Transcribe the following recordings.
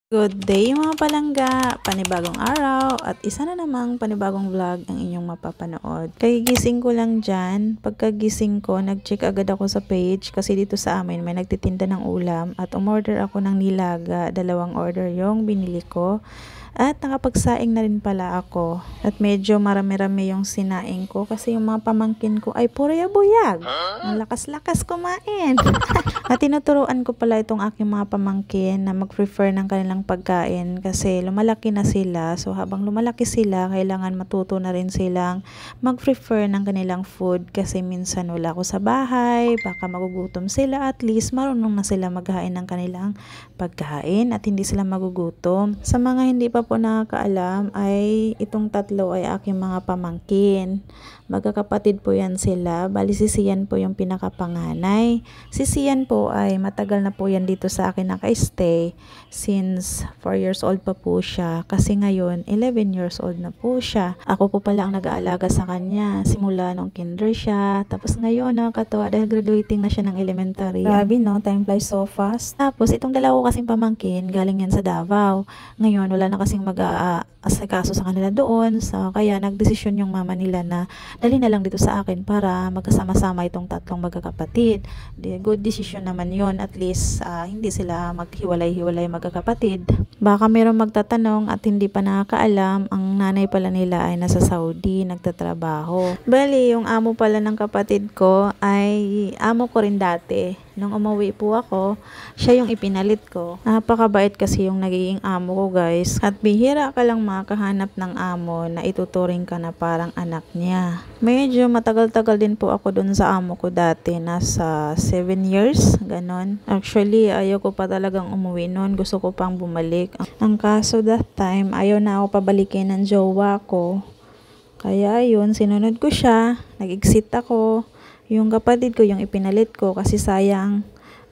Good day mga palangga, panibagong araw at isa na namang panibagong vlog ang inyong mapapanood. Kagigising ko lang dyan, pagkagising ko nag-check agad ako sa page kasi dito sa amin may nagtitinda ng ulam at umorder ako ng nilaga, 2 order yung binili ko. At nakapagsaing na rin pala ako. At medyo marami-rami yung sinaing ko kasi yung mga pamangkin ko ay puro yabuyag. Ang lakas-lakas kumain. At tinuturuan ko pala itong aking mga pamangkin na mag-prefer ng kanilang pagkain kasi lumalaki na sila. So habang lumalaki sila, kailangan matuto na rin silang mag-prefer ng kanilang food kasi minsan wala ako sa bahay, baka magugutom sila, at least marunong na sila maghain ng kanilang pagkain at hindi sila magugutom. Sa mga hindi pa po nakakaalam ay itong tatlo ay aking mga pamangkin. Magkakapatid po yan sila. Bali si Sian po yung pinakapanganay. Si Sian po ay matagal na po yan dito sa akin naka-stay since 4 years old pa po siya. Kasi ngayon 11 years old na po siya. Ako po pala ang nag-aalaga sa kanya simula nung kinder siya. Tapos ngayon nakakatawa dahil graduating na siya ng elementary. Grabe no, time flies so fast. Tapos itong dalawa ko kasing pamangkin galing yan sa Davao. Ngayon wala na kasing mag-aasikaso sa kanila doon. So kaya nagdesisyon yung mama nila na dali na lang dito sa akin para magkasama-sama itong tatlong magkakapatid. Good decision naman yon, at least hindi sila maghiwalay-hiwalay magkakapatid. Baka mayroong magtatanong at hindi pa nakakaalam, ang nanay pala nila ay nasa Saudi, nagtatrabaho. Bali, yung amo pala ng kapatid ko ay amo ko rin dati. Nung umuwi po ako, siya yung ipinalit ko. Napakabait kasi yung nagiging amo ko, guys. At bihira ka lang makahanap ng amo na ituturing ka na parang anak niya. Medyo matagal-tagal din po ako dun sa amo ko dati. Nasa 7 years, ganon. Actually, ayaw ko pa talagang umuwi nun. Gusto ko pang bumalik. Ang kaso that time, ayaw na ako pabalikin ng jowa ko. Kaya yun, sinunod ko siya. Nag-exit ako. Yung kapatid ko yung ipinalit ko kasi sayang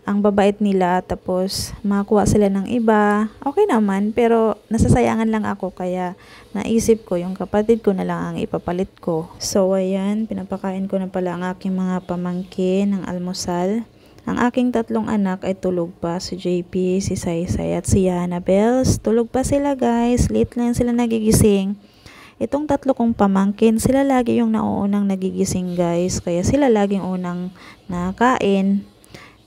ang babait nila, tapos makakuha sila ng iba. Okay naman, pero nasasayangan lang ako kaya naisip ko yung kapatid ko na lang ang ipapalit ko. So ayan, pinapakain ko na pala ang aking mga pamangkin ng almusal. Ang aking tatlong anak ay tulog pa, si JP, si Saysay at si Annabels. Tulog pa sila, guys, late lang sila nagigising. Itong tatlo kong pamangkin, sila lagi yung nauunang nagigising, guys. Kaya sila laging unang nakain.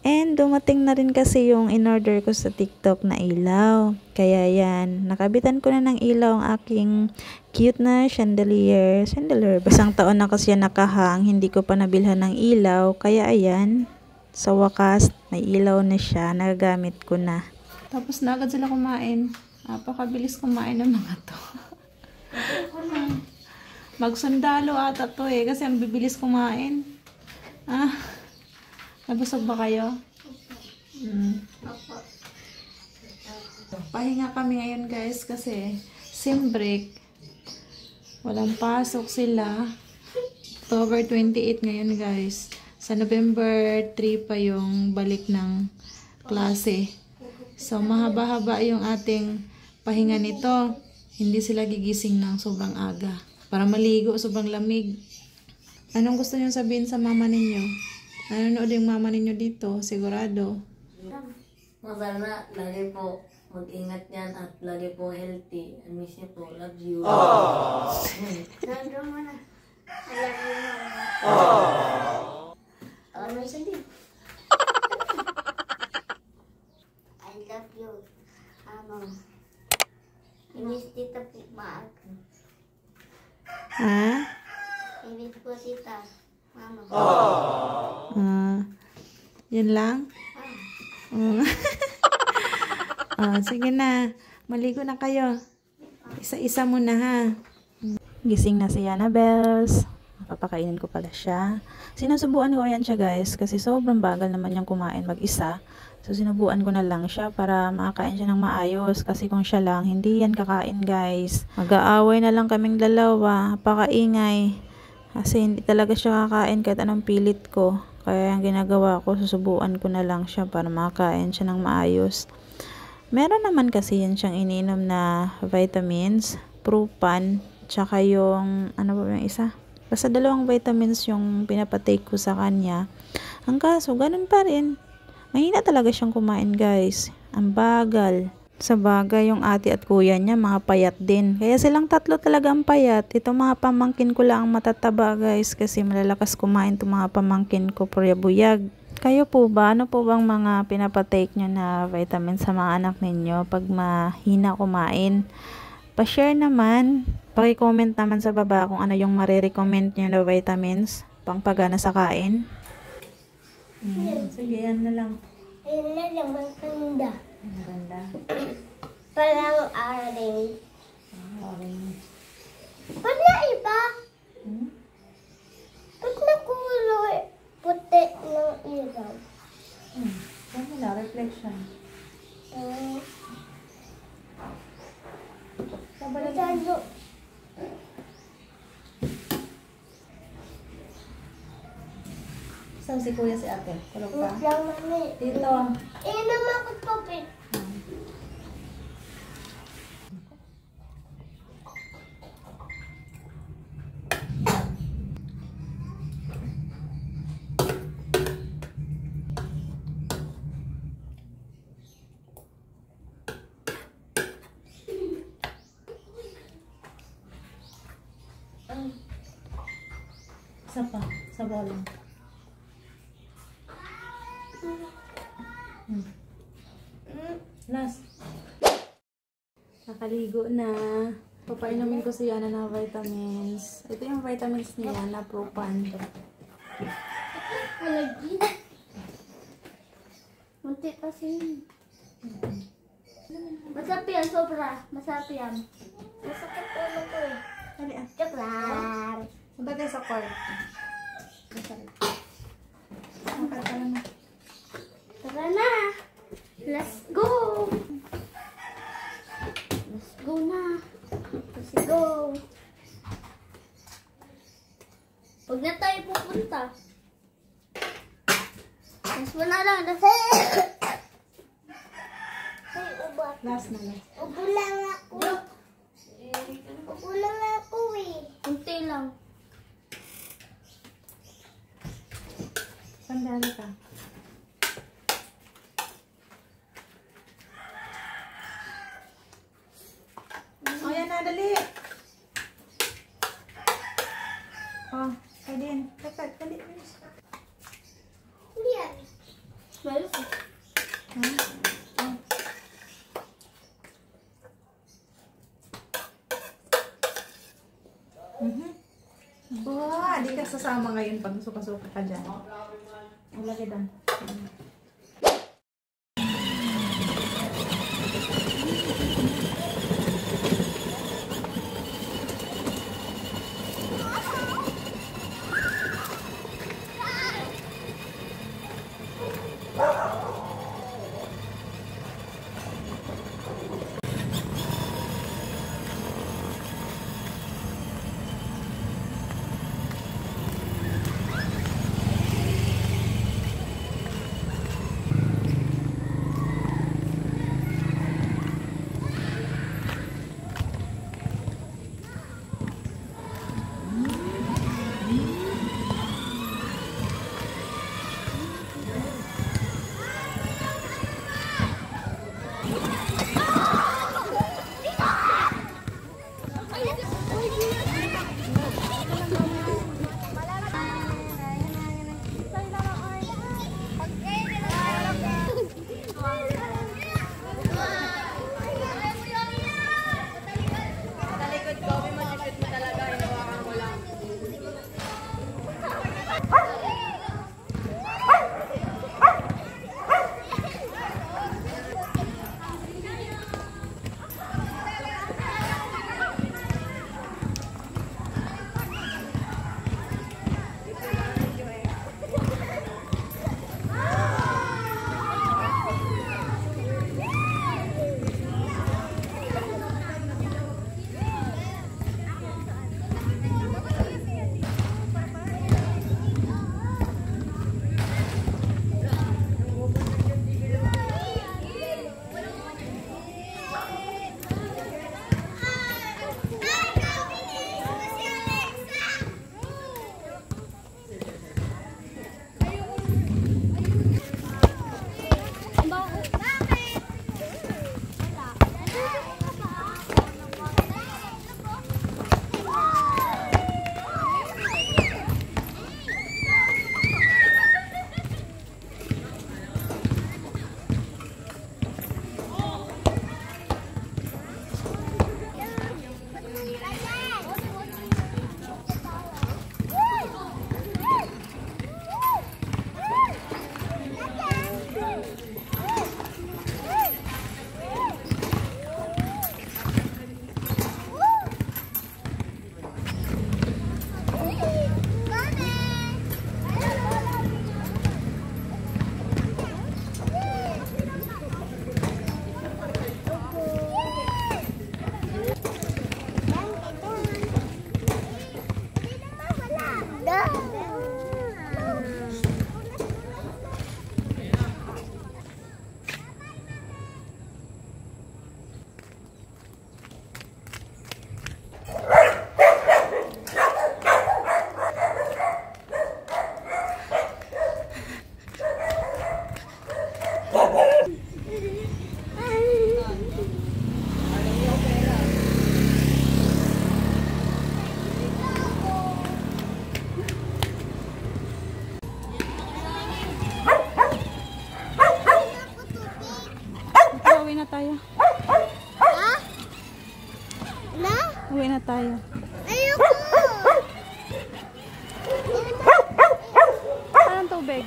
And dumating na rin kasi yung in-order ko sa TikTok na ilaw. Kaya yan, nakabitan ko na ng ilaw ang aking cute na chandelier. Basang taon na kasi yan nakahang, hindi ko pa nabilhan ng ilaw. Kaya ayan, sa wakas, may ilaw na siya, nagagamit ko na. Tapos na agad sila kumain. Napakabilis kumain ng mga to. Magsundalo ata to kasi ang bibilis kumain. Nabusog ba kayo? Pahinga kami ngayon, guys, kasi sem break. Walang pasok sila. October 28 ngayon, guys. Sa November 3 pa yung balik ng klase. So mahaba-haba yung ating pahinga nito. Hindi sila gigising ng sobrang aga. Para maligo, sobrang lamig. Anong gusto niyo sabihin sa mama ninyo? Nanonood yung mama ninyo dito, sigurado. Sana lagi po mag-ingat yan at lagi po healthy. I miss you po. Love you. Nandun mo na. I love you, mama. Ano yung sabihin? I love you, mama. Inis tita po maaga. Ha? Inis po tita, mama. Yun lang? Sige na. Maligo na kayo. Isa-isa muna, ha? Gising na si Annabels. Papakainin ko pala siya. Sinusubuan ko yan siya, guys, kasi sobrang bagal naman niyang kumain mag-isa. So sinubuan ko na lang siya para makakain siya ng maayos, kasi kung siya lang, hindi yan kakain, guys. Mag-aaway na lang kaming dalawa, pakaingay. Kasi hindi talaga siya kakain kahit anong pilit ko. Kaya yung ginagawa ko, susubuan ko na lang siya para makakain siya ng maayos. Meron naman kasi yan siyang ininom na vitamins, Prupan, tsaka yung, ano ba yung isa? Basta 2 vitamins yung pinapatake ko sa kanya. Ang kaso, ganun pa rin. Mahina talaga siyang kumain, guys. Ang bagal. Sa bagay, yung ate at kuya niya, mga payat din. Kaya silang tatlo talaga ang payat. Ito mga pamangkin ko lang ang matataba guys, kasi malalakas kumain itong mga pamangkin ko, purya-buyag. Kayo po ba? Ano po bang mga pinapatake nyo na vitamin sa mga anak ninyo pag mahina kumain? Pa-share naman. Paki-comment naman sa baba kung ano yung marirecommend nyo na vitamins pang pagana sa kain. Sige, yan na lang. Ayun na lang, maganda. Maganda. Parang orange. Orange. Ba't na iba? Ba't na kulay puti ng ilaw? Ano na, reflection. Masyado. Saan si kuya si ate? Tulog Wait lang mami. Dito. Eh, naman ako tubig. Isa pa. Sa bola. Last. Nakaligo na. Papainumin ko si Yana ng vitamins. Ito yung vitamins niya na Propan. Allergy. Munti kasi. Masarap yan, sobra. Masarap yan. Masakit ulo ko eh. Dali ah. Joke lang. Punta tayo sa court. Tara na. Let's go. Let's go na. Let's go. Huwag na tayo pupunta. Mas mo na lang. Ay, uba. Last na lang. Ubo lang ako. Ubo lang ako eh. Kunti lang. Sandali ka. O yan na, dali. Oh, pwede yan. Dapat, dali. Hindi yan. Malos eh. Wow, di ka sasama ngayon pag suka-suka ka dyan. Lagi doon. tayo. Ayoko! Anong tubig?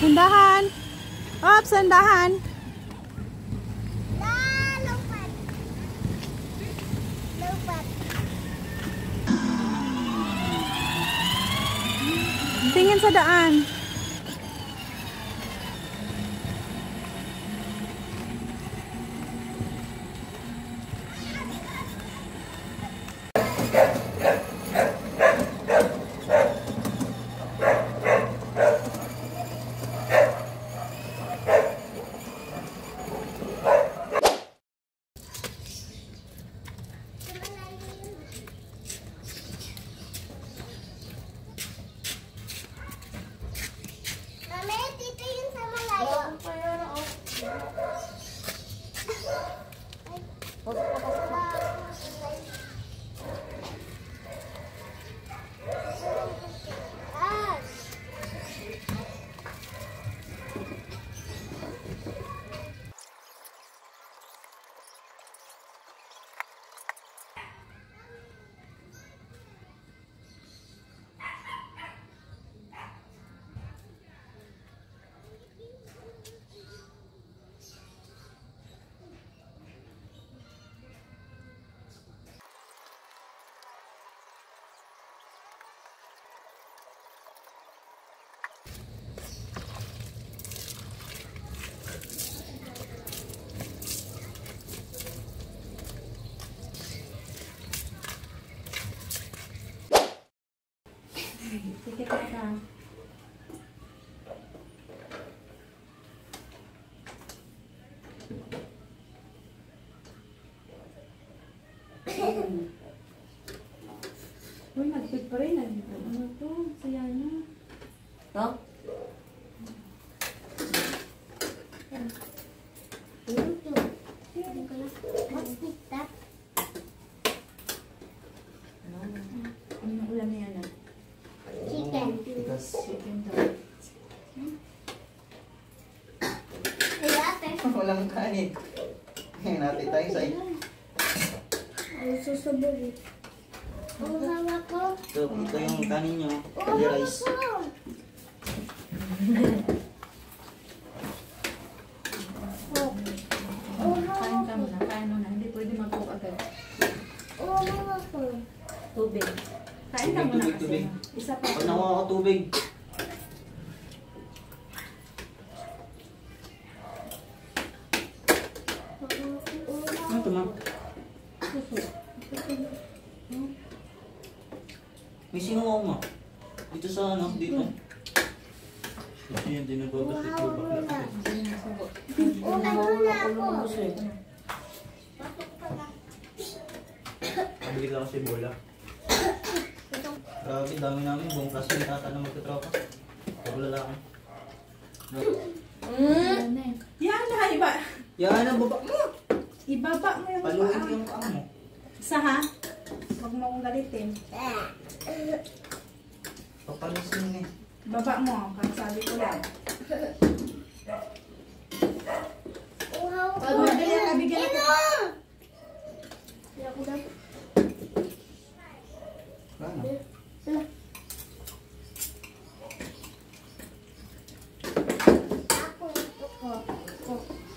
Sandahan! Op, sandahan! Lupat! Lupat! Tingin sa daan. Mami, dito yun sa malayo. Sikit na ka. Uy, nagpit pa rin. Ano to? Sayang na. To? What's that? Anong ulam na yan? Chicken. Chicken daw. Ay, ate. Walang kanin. Ngayon natin tayo sa Ay, susuburi. Ang hawak ko. ito yung kanin nyo. Ang Curry hawak rice. ko. Kain ka muna. Kain muna. Hindi pwede mag-cook agad. Ang hawak ko. Tubig. Kain ka muna kasi. Tubig. Isa pa. Pag nakuha ko tubig. Ano ito, ma'am? May singaw, ma'am. Dito sa ano, dito. Ito yung dinababas ito. Una muna ako. Pabili lang kasi bola. Grabe, dami namin. Buong klase ng tata na magkatropa. Pag lalaki. Yan na, iba. Yan ang baba mo! Ibaba mo yung Paluin paa. ko yung paa mo. Isa ha? Huwag mo akong galitin. Papalisin eh. Baba mo. Kung sabi ko lang. Ang hawak ko. Pag mabili ka, bigyan ako. Hindi ako daw. Ano? Ako, gusto ko.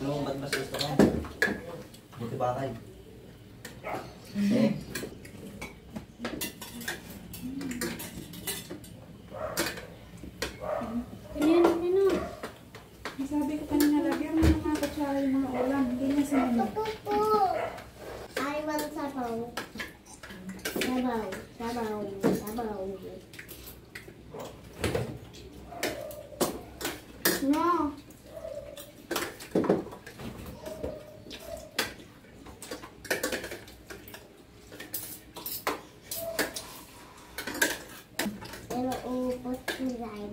Ano ba't mas gusto ko? Buti bakay. Eh? Sabi ko kanina, lagyan mo ng mga kutsara yung mga ulam. Hindi niya sinunod. Tutupo. I want sabaw. Sabaw. Sabaw. Sabaw. No. Pero upos ko rin.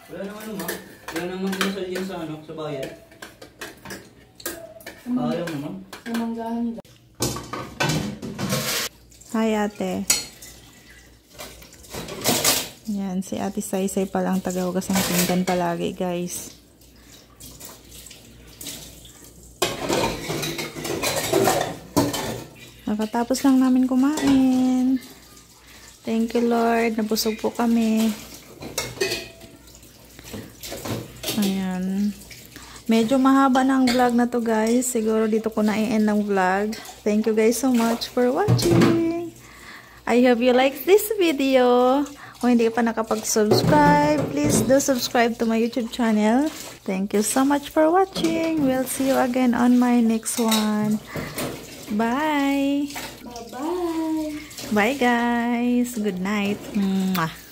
Wala naman ano, ma'am. Wala naman pinasal yan sa ano, sa bayan. Ayaw mo, ma'am. Samanggahan nila. Hi, ate. Yan, si Ate Saysay palang tagahugas ng pinggan palagi, guys. Nakatapos lang namin kumain. Thank you, Lord. Nabusog po kami. Ayan. Medyo mahaba na ang vlog na to, guys. Siguro dito ko na i-end ng vlog. Thank you guys so much for watching. I hope you like this video. Kung hindi ka pa nakapag-subscribe, please do subscribe to my YouTube channel. Thank you so much for watching. We'll see you again on my next one. Bye! Bye-bye! Bye guys! Good night! Mwah.